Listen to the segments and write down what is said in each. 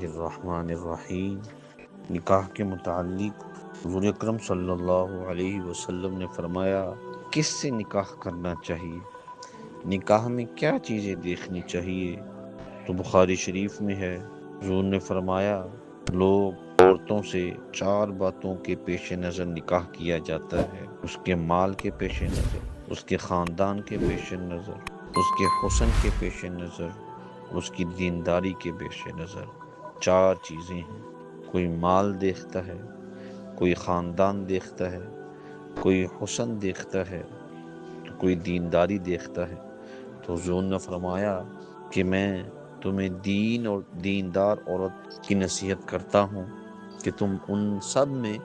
اللہ الرحمن الرحیم۔ نکاح کے متعلق حضور اکرم صلی اللہ علیہ وسلم نے فرمایا کس سے نکاح کرنا چاہیے، نکاح میں کیا چیزیں دیکھنی چاہیے؟ تو بخاری شریف میں ہے، حضور نے فرمایا لوگ عورتوں سے 4 باتوں کے پیش نظر نکاح کیا جاتا ہے، اس کے مال کے پیش نظر، اس کے خاندان کے پیش نظر، اس کے حسن کے پیش نظر، اس کی دینداری کے پیش نظر۔ 4 چیزیں ہیں، کوئی مال دیکھتا ہے، کوئی خاندان دیکھتا ہے، کوئی حسن دیکھتا ہے، تو کوئی دینداری دیکھتا ہے۔ تو حضور نے فرمایا کہ میں تمہیں دین اور دیندار عورت کی نصیحت کرتا ہوں کہ تم ان سب میں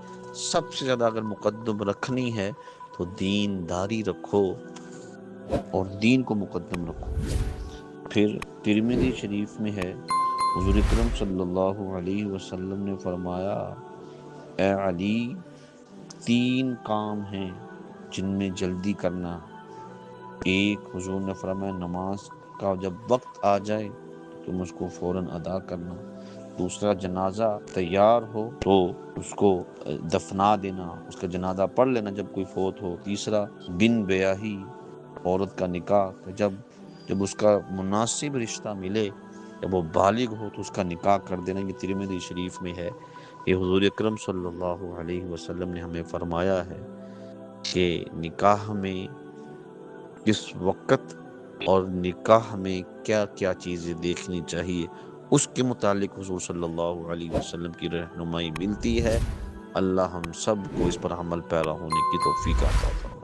سب سے زیادہ اگر مقدم رکھنی ہے تو دینداری رکھو اور دین کو مقدم رکھو۔ پھر ترمذی شریف میں ہے، حضور اکرم صلی اللہ علیہ وسلم نے فرمایا اے علی 3 کام ہیں جن میں جلدی کرنا۔ ایک، حضور نے فرمایا نماز کا جب وقت آ جائے تو تم اس کو فوراً ادا کرنا۔ دوسرا، جنازہ تیار ہو تو اس کو دفنا دینا، اس کا جنازہ پڑھ لینا جب کوئی فوت ہو۔ تیسرا، بن بیاہی عورت کا نکاح، جب اس کا مناسب رشتہ ملے، جب وہ بالغ ہو تو اس کا نکاح کر دینا۔ یہ ترمذی شریف میں ہے۔ یہ حضور اکرم صلی اللہ علیہ وسلم نے ہمیں فرمایا ہے کہ نکاح میں کس وقت اور نکاح میں کیا کیا چیزیں دیکھنی چاہیے، اس کے متعلق حضور صلی اللہ علیہ وسلم کی رہنمائی ملتی ہے۔ اللہ ہم سب کو اس پر عمل پیرا ہونے کی توفیق عطا فرمائے۔